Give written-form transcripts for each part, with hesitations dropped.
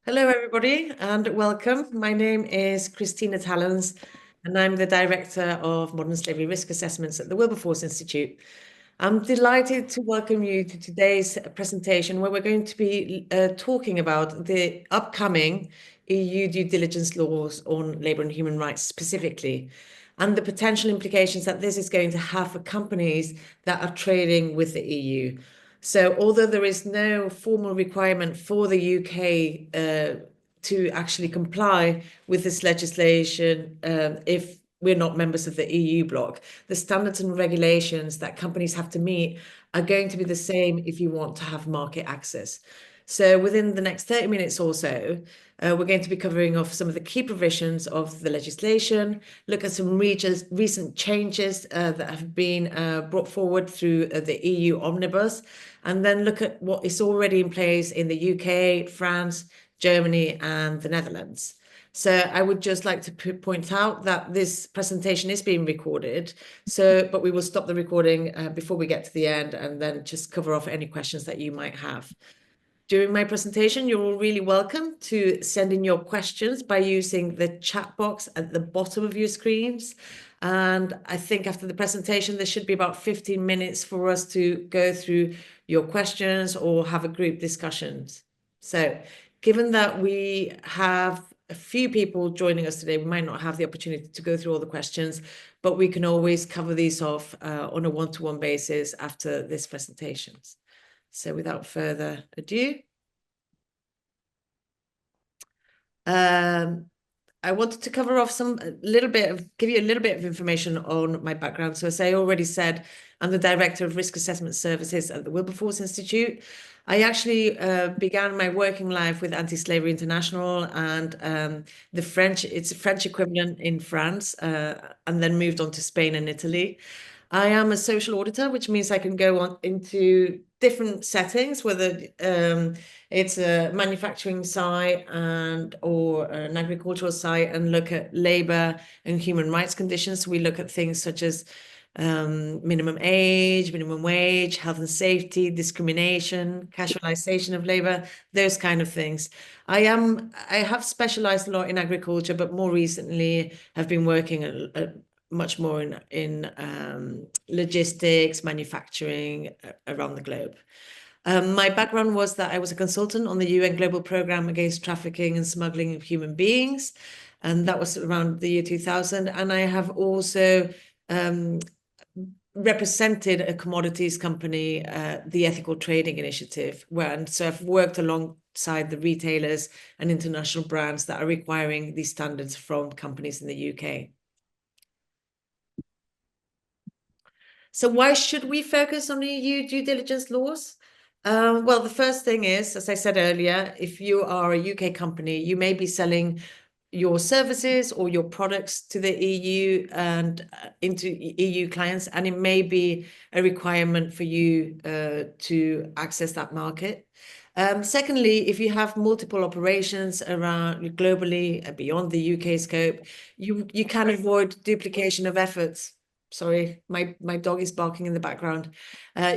Hello, everybody, and welcome. My name is Christina Tallons, and I'm the Director of Modern Slavery Risk Assessments at the Wilberforce Institute. I'm delighted to welcome you to today's presentation, where we're going to be talking about the upcoming EU due diligence laws on labour and human rights specifically, and the potential implications that this is going to have for companies that are trading with the EU. So although there is no formal requirement for the UK to actually comply with this legislation, if we're not members of the EU bloc, the standards and regulations that companies have to meet are going to be the same if you want to have market access. So within the next 30 minutes or so, we're going to be covering off some of the key provisions of the legislation, look at some recent changes that have been brought forward through the EU Omnibus, and then look at what is already in place in the UK, France, Germany, and the Netherlands. So I would just like to point out that this presentation is being recorded. But we will stop the recording before we get to the end and then just cover off any questions that you might have. During my presentation, you're all really welcome to send in your questions by using the chat box at the bottom of your screens. And I think after the presentation, there should be about 15 minutes for us to go through your questions or have a group discussions. So given that we have a few people joining us today, we might not have the opportunity to go through all the questions, but we can always cover these off on a one-to-one basis after this presentation. So without further ado, I wanted to cover off give you a little bit of information on my background. So as I already said, I'm the Director of Risk Assessment Services at the Wilberforce Institute. I actually began my working life with Anti-Slavery International and it's a French equivalent in France, and then moved on to Spain and Italy. I am a social auditor, which means I can go on into different settings, whether it's a manufacturing site or an agricultural site, and look at labor and human rights conditions. So we look at things such as minimum age, minimum wage, health and safety, discrimination, casualization of labor, those kind of things. I have specialized a lot in agriculture, but more recently have been working much more in logistics, manufacturing around the globe. My background was that I was a consultant on the UN Global Programme Against Trafficking and Smuggling of Human Beings, and that was around the year 2000. And I have also represented a commodities company, the Ethical Trading Initiative, so I've worked alongside the retailers and international brands that are requiring these standards from companies in the UK. So why should we focus on EU due diligence laws? Well, the first thing is, as I said earlier, if you are a UK company, you may be selling your services or your products to the EU and into EU clients, and it may be a requirement for you to access that market. Secondly, if you have multiple operations around globally beyond the UK scope, you can avoid duplication of efforts. Sorry, my dog is barking in the background.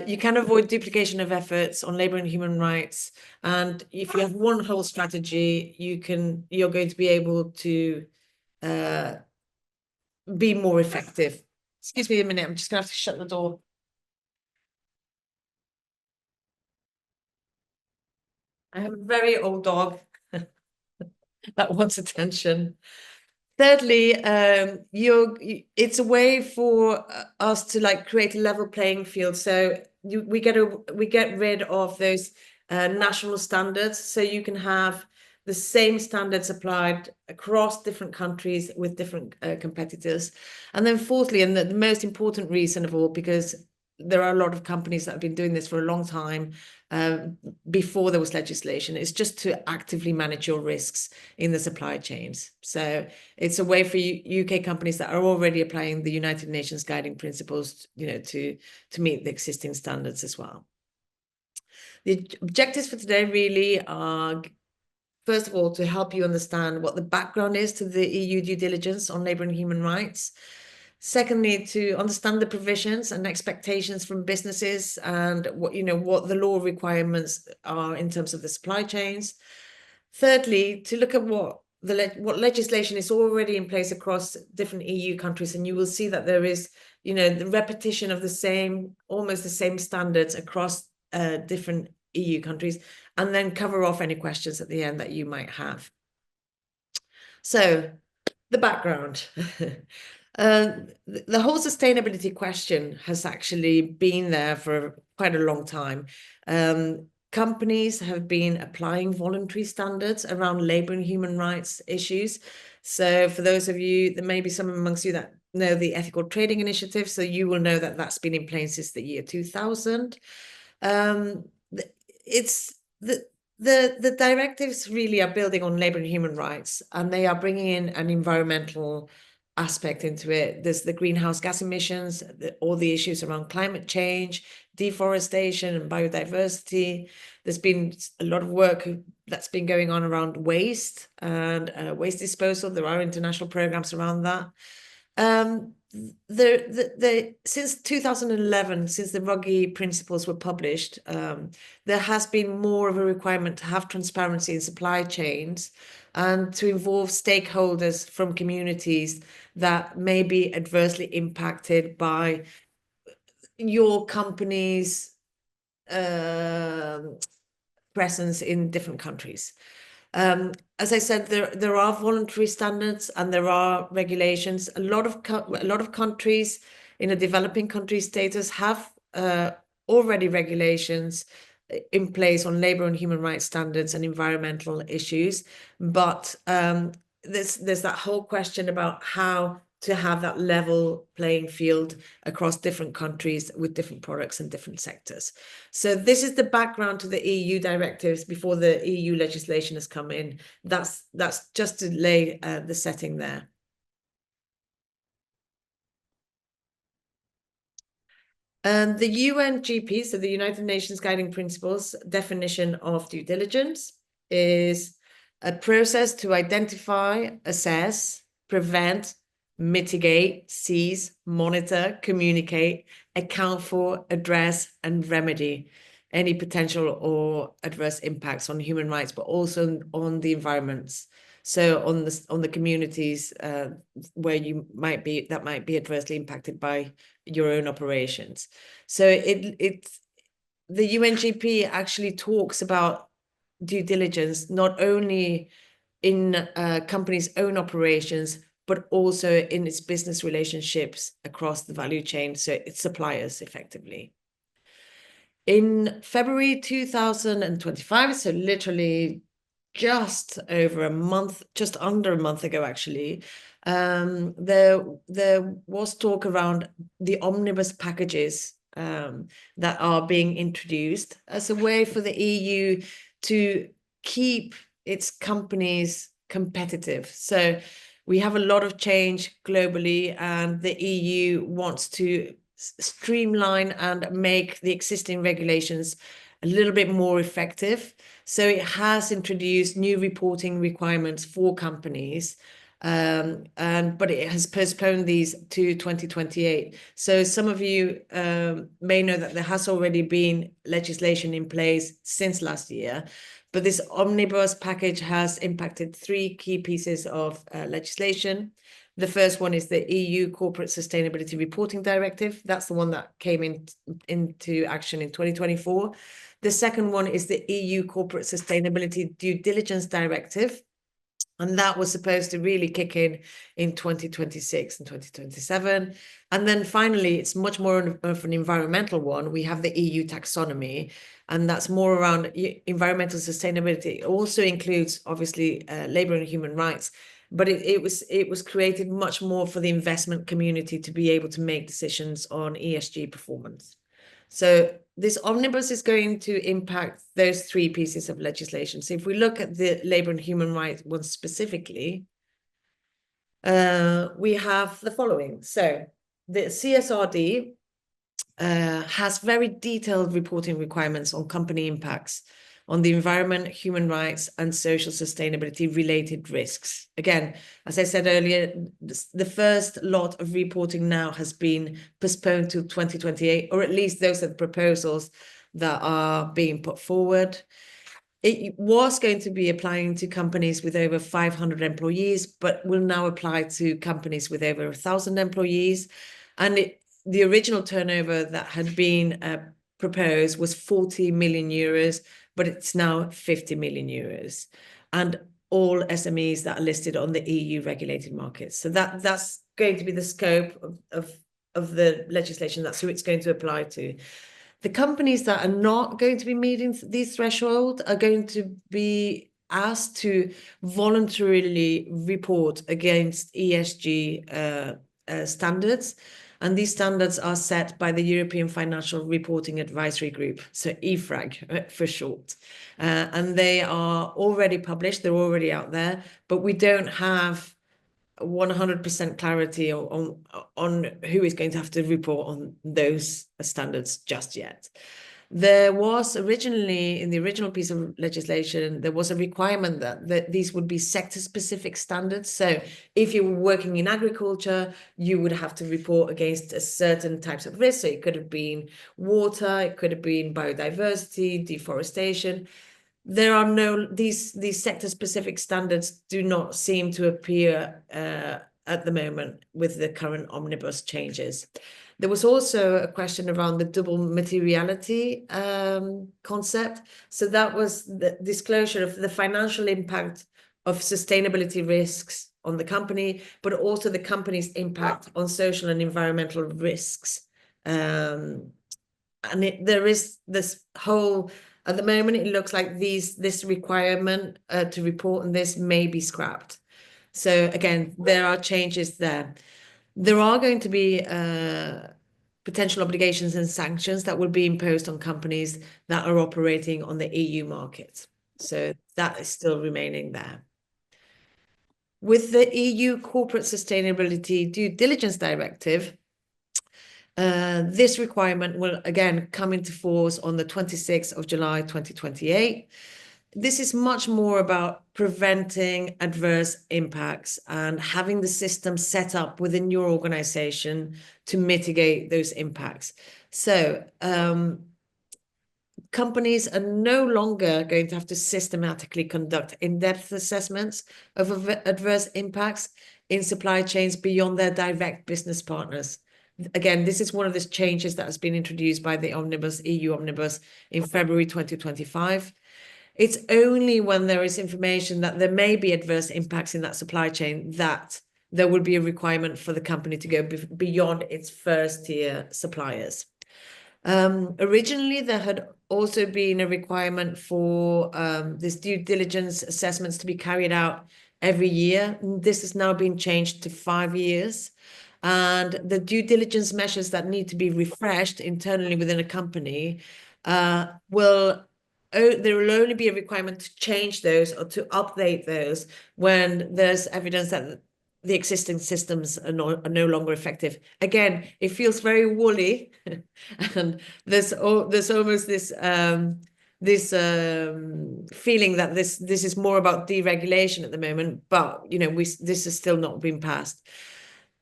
You can avoid duplication of efforts on labor and human rights. And if you have one whole strategy, you're going to be able to be more effective. Excuse me a minute, I'm just gonna have to shut the door. I have a very old dog that wants attention. Thirdly, it's a way for us to create a level playing field. So we get rid of those national standards, so you can have the same standards applied across different countries with different competitors. And then fourthly, and the most important reason of all, because there are a lot of companies that have been doing this for a long time before there was legislation, is just to actively manage your risks in the supply chains. So it's a way for UK companies that are already applying the United Nations guiding principles, to meet the existing standards as well. The objectives for today really are, first of all, to help you understand what the background is to the EU due diligence on labour and human rights. Secondly, to understand the provisions and expectations from businesses and what the law requirements are in terms of the supply chains. Thirdly, to look at what legislation is already in place across different EU countries, and you will see that there is, the repetition of almost the same standards across different EU countries, and then cover off any questions at the end that you might have. So, the background. The whole sustainability question has actually been there for quite a long time. Companies have been applying voluntary standards around labor and human rights issues. So for those of you, there may be some amongst you that know the Ethical Trading Initiative, so you will know that that's been in place since the year 2000. It's the directives really are building on labor and human rights, and they are bringing in an environmental aspect into it. There's the greenhouse gas emissions, all the issues around climate change, deforestation and biodiversity. There's been a lot of work that's been going on around waste and waste disposal. There are international programs around that. Since 2011, since the Ruggie principles were published, there has been more of a requirement to have transparency in supply chains and to involve stakeholders from communities that may be adversely impacted by your company's presence in different countries. As I said, there are voluntary standards and there are regulations. A lot of countries in a developing country status have already regulations in place on labor and human rights standards and environmental issues, but there's that whole question about how to have that level playing field across different countries with different products and different sectors. So this is the background to the EU directives before the EU legislation has come in. That's just to lay the setting there. The UNGP, so the United Nations Guiding Principles definition of due diligence, is a process to identify, assess, prevent, mitigate, seize, monitor, communicate, account for, address, and remedy any potential or adverse impacts on human rights, but also on the environments. So on the communities where that might be adversely impacted by your own operations. So the UNGP actually talks about due diligence not only in a company's own operations, but also in its business relationships across the value chain, so its suppliers effectively. In February 2025, so literally just under a month ago, actually, there was talk around the omnibus packages that are being introduced as a way for the EU to keep its companies competitive. So we have a lot of change globally, and the EU wants to streamline and make the existing regulations a little bit more effective. So it has introduced new reporting requirements for companies, but it has postponed these to 2028. So some of you may know that there has already been legislation in place since last year, but this omnibus package has impacted three key pieces of legislation. The first one is the EU Corporate Sustainability Reporting Directive. That's the one that came into action in 2024. The second one is the EU Corporate Sustainability Due Diligence Directive, and that was supposed to really kick in 2026 and 2027. And then finally, it's much more of an environmental one. We have the EU taxonomy, and that's more around environmental sustainability. It also includes, obviously, labor and human rights, but it was created much more for the investment community to be able to make decisions on ESG performance. So this omnibus is going to impact those three pieces of legislation. So if we look at the labor and human rights one specifically, we have the following. So the CSRD has very detailed reporting requirements on company impacts on the environment, human rights, and social sustainability related risks. Again, as I said earlier, the first lot of reporting now has been postponed to 2028, or at least those are the proposals that are being put forward. It was going to be applying to companies with over 500 employees, but will now apply to companies with over 1,000 employees. And the original turnover that had been proposed was 40 million euros, but it's now 50 million euros. And all SMEs that are listed on the EU regulated markets. So that's going to be the scope of the legislation. That's who it's going to apply to. The companies that are not going to be meeting these thresholds are going to be asked to voluntarily report against ESG standards. And these standards are set by the European Financial Reporting Advisory Group, so EFRAG for short. And they are already published, they're already out there, but we don't have 100% clarity on who is going to have to report on those standards just yet. There was originally, in the original piece of legislation, there was a requirement that these would be sector-specific standards. So if you were working in agriculture, you would have to report against a certain types of risks. So it could have been water, it could have been biodiversity, deforestation. There are these sector-specific standards do not seem to appear at the moment with the current omnibus changes. There was also a question around the double materiality concept. So that was the disclosure of the financial impact of sustainability risks on the company, but also the company's impact on social and environmental risks. And there is this whole, at the moment, it looks like this requirement to report on this may be scrapped. So again, there are changes there. There are going to be potential obligations and sanctions that will be imposed on companies that are operating on the EU market. So that is still remaining there. With the EU Corporate Sustainability Due Diligence Directive, this requirement will again come into force on the 26th of July 2028. This is much more about preventing adverse impacts and having the system set up within your organization to mitigate those impacts. So companies are no longer going to have to systematically conduct in-depth assessments of adverse impacts in supply chains beyond their direct business partners. Again, this is one of the changes that has been introduced by the EU Omnibus in February 2025. It's only when there is information that there may be adverse impacts in that supply chain that there will be a requirement for the company to go beyond its first tier suppliers. Originally, there had also been a requirement for this due diligence assessments to be carried out every year. This has now been changed to 5 years. And the due diligence measures that need to be refreshed internally within a company there will only be a requirement to change those or to update those when there's evidence that the existing systems are no longer effective. Again, it feels very woolly, and there's almost this feeling that this is more about deregulation at the moment, but this has still not been passed.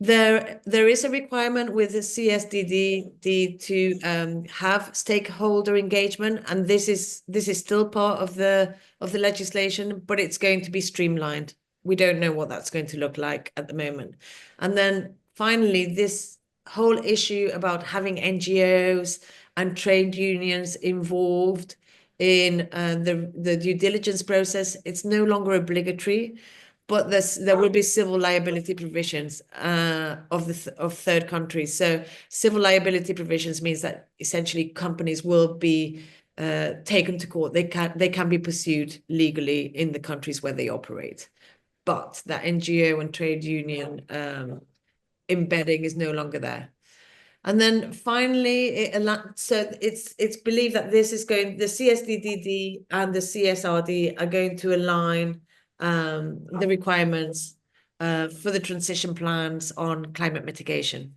There is a requirement with the CSDD to have stakeholder engagement, and this is still part of the legislation, but it's going to be streamlined. We don't know what that's going to look like at the moment. And then finally, this whole issue about having NGOs and trade unions involved in the due diligence process, it's no longer obligatory. But there will be civil liability provisions of third countries. So civil liability provisions means that essentially companies will be taken to court. They can be pursued legally in the countries where they operate. But that NGO and trade union embedding is no longer there. And then finally, so it's believed that the CSDDD and the CSRD are going to align the requirements for the transition plans on climate mitigation.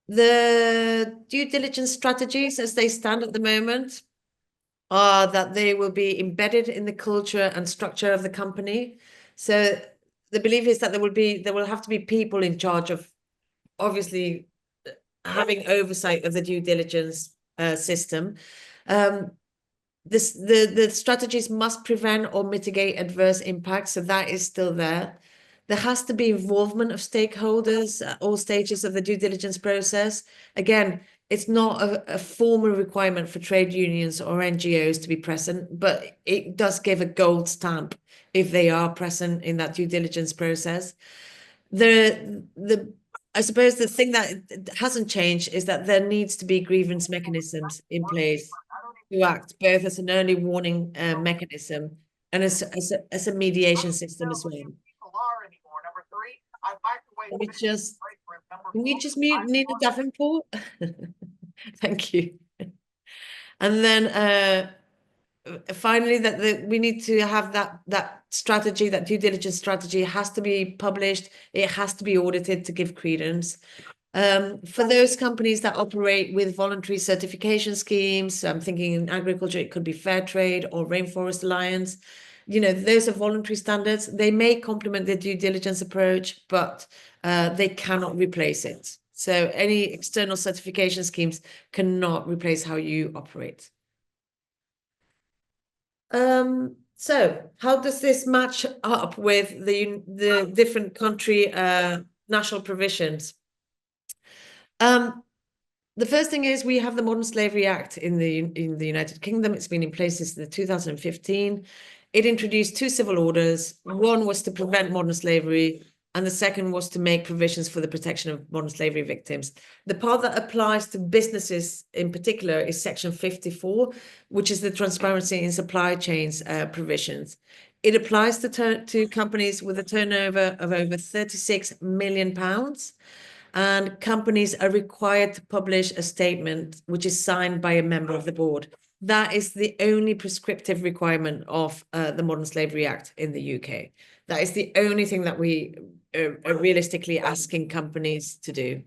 The due diligence strategies as they stand at the moment are that they will be embedded in the culture and structure of the company. So the belief is that there will have to be people in charge of obviously having oversight of the due diligence system. The strategies must prevent or mitigate adverse impacts, so that is still there. There has to be involvement of stakeholders at all stages of the due diligence process. Again, it's not a formal requirement for trade unions or NGOs to be present, but it does give a gold stamp if they are present in that due diligence process. I suppose the thing that hasn't changed is that there needs to be grievance mechanisms in place to act both as an early warning mechanism and as a mediation system as well. Can we just, can we just mute Nina Davenport? Thank you. And then finally, that we need to have that strategy, that due diligence strategy has to be published. It has to be audited to give credence. For those companies that operate with voluntary certification schemes, I'm thinking in agriculture, it could be Fair Trade or Rainforest Alliance. Those are voluntary standards. They may complement the due diligence approach, but they cannot replace it. So any external certification schemes cannot replace how you operate. So how does this match up with the different country national provisions? The first thing is we have the Modern Slavery Act in the United Kingdom. It's been in place since 2015. It introduced two civil orders. One was to prevent modern slavery, and the second was to make provisions for the protection of modern slavery victims. The part that applies to businesses in particular is Section 54, which is the transparency in supply chains provisions. It applies to companies with a turnover of over £36 million. And companies are required to publish a statement which is signed by a member of the board. That is the only prescriptive requirement of the Modern Slavery Act in the UK. That is the only thing that we are realistically asking companies to do.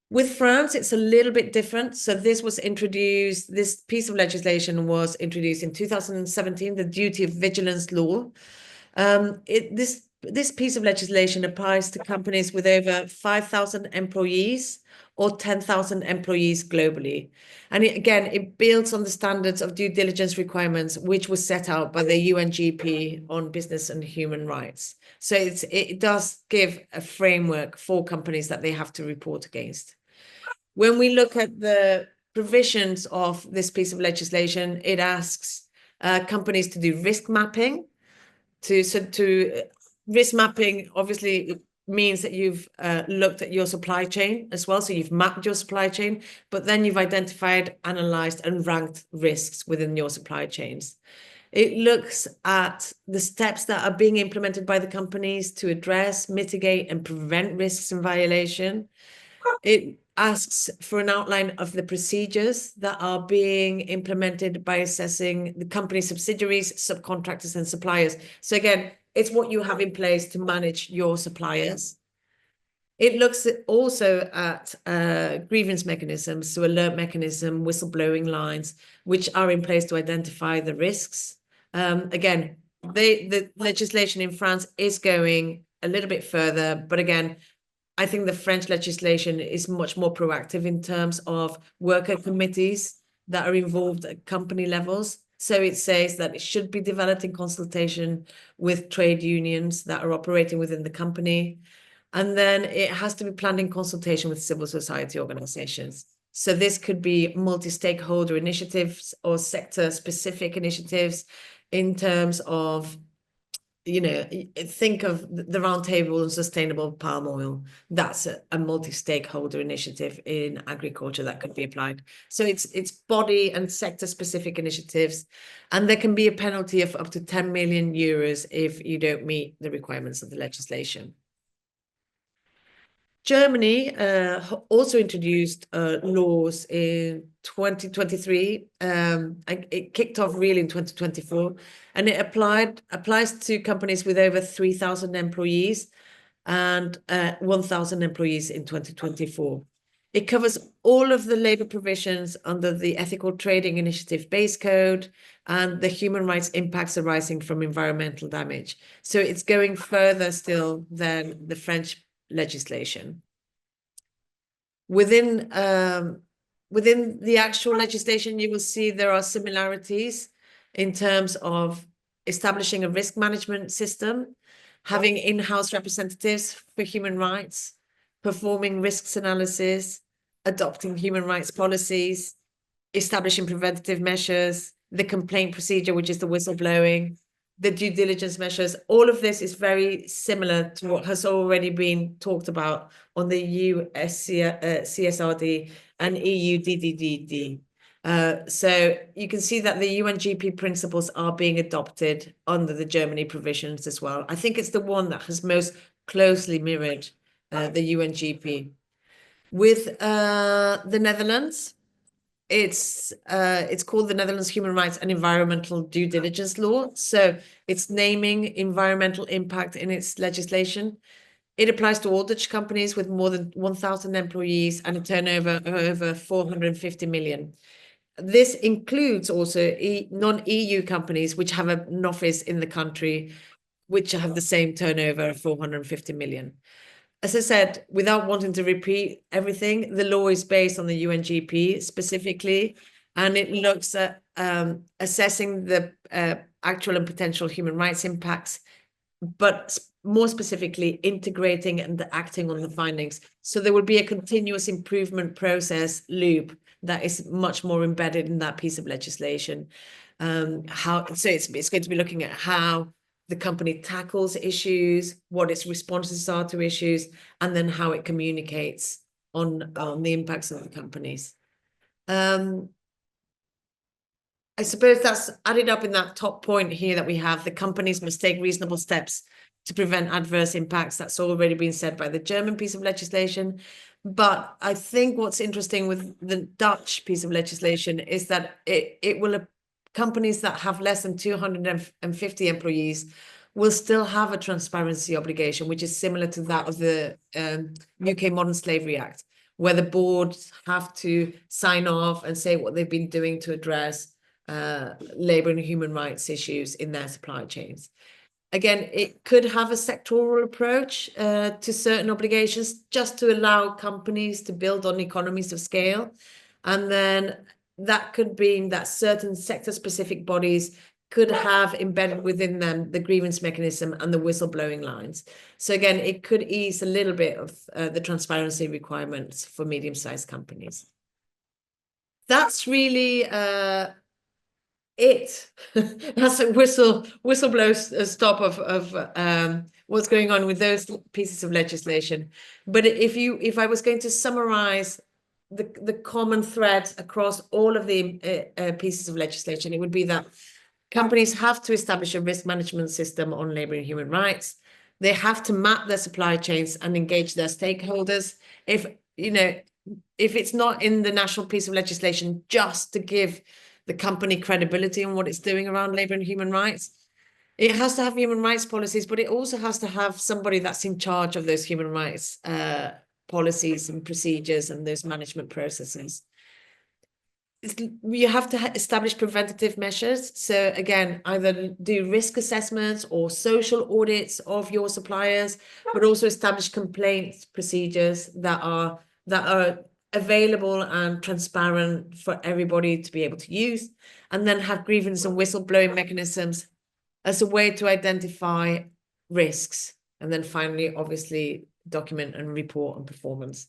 With France, it's a little bit different. So this piece of legislation was introduced in 2017, the Duty of Vigilance Law. This piece of legislation applies to companies with over 5,000 employees or 10,000 employees globally. And it builds on the standards of due diligence requirements, which was set out by the UNGP on business and human rights. So it does give a framework for companies that they have to report against. When we look at the provisions of this piece of legislation, it asks companies to do risk mapping. Risk mapping obviously means that you've looked at your supply chain as well. So you've mapped your supply chain, but then you've identified, analyzed, and ranked risks within your supply chains. It looks at the steps that are being implemented by the companies to address, mitigate, and prevent risks and violation. It asks for an outline of the procedures that are being implemented by assessing the company subsidiaries, subcontractors, and suppliers. So again, it's what you have in place to manage your suppliers. It looks also at grievance mechanisms, so alert mechanism, whistleblowing lines, which are in place to identify the risks. Again, the legislation in France is going a little bit further, but again, I think the French legislation is much more proactive in terms of worker committees that are involved at company levels. So it says that it should be developed in consultation with trade unions that are operating within the company. And then it has to be planned in consultation with civil society organizations. So this could be multi-stakeholder initiatives or sector-specific initiatives in terms of, think of the Roundtable on Sustainable Palm Oil. That's a multi-stakeholder initiative in agriculture that could be applied. So it's body and sector-specific initiatives, and there can be a penalty of up to 10 million euros if you don't meet the requirements of the legislation. Germany also introduced laws in 2023. It kicked off really in 2024, and it applies to companies with over 3,000 employees and 1,000 employees in 2024. It covers all of the labour provisions under the Ethical Trading Initiative Base Code and the human rights impacts arising from environmental damage. So it's going further still than the French legislation. Within within the actual legislation, you will see there are similarities in terms of establishing a risk management system, having in-house representatives for human rights, performing risks analysis, adopting human rights policies, establishing preventative measures, the complaint procedure, which is the whistleblowing, the due diligence measures. All of this is very similar to what has already been talked about on the CSRD and EU DDDD. So you can see that the UNGP principles are being adopted under the Germany provisions as well. I think it's the one that has most closely mirrored the UNGP. With the Netherlands, it's called the Netherlands Human Rights and Environmental Due Diligence Law. So it's naming environmental impact in its legislation. It applies to all Dutch companies with more than 1,000 employees and a turnover of over 450 million. This includes also non-EU companies which have an office in the country, which have the same turnover of 450 million. As I said, without wanting to repeat everything, the law is based on the UNGP specifically, and it looks at assessing the actual and potential human rights impacts, but more specifically, integrating and acting on the findings. So there will be a continuous improvement process loop that is much more embedded in that piece of legislation. It's going to be looking at how the company tackles issues, what its responses are to issues, and then how it communicates on the impacts of the companies. I suppose that's added up in that top point here that we have. The companies must take reasonable steps to prevent adverse impacts. That's already been said by the German piece of legislation. But I think what's interesting with the Dutch piece of legislation is that it will companies that have less than 250 employees will still have a transparency obligation, which is similar to that of the UK Modern Slavery Act, where the boards have to sign off and say what they've been doing to address labor and human rights issues in their supply chains. Again, it could have a sectoral approach to certain obligations just to allow companies to build on economies of scale. And then that could mean that certain sector-specific bodies could have embedded within them the grievance mechanism and the whistleblowing lines. So again, it could ease a little bit of the transparency requirements for medium-sized companies. That's really it. That's a whistleblow stop of what's going on with those pieces of legislation. But if I was going to summarize the common thread across all of the pieces of legislation, it would be that companies have to establish a risk management system on labor and human rights. They have to map their supply chains and engage their stakeholders. If it's not in the national piece of legislation just to give the company credibility on what it's doing around labor and human rights, it has to have human rights policies, but it also has to have somebody that's in charge of those human rights policies and procedures and those management processes. You have to establish preventative measures. So again, either do risk assessments or social audits of your suppliers, but also establish complaint procedures that are available and transparent for everybody to be able to use, and then have grievance and whistleblowing mechanisms as a way to identify risks. And then finally, obviously, document and report on performance.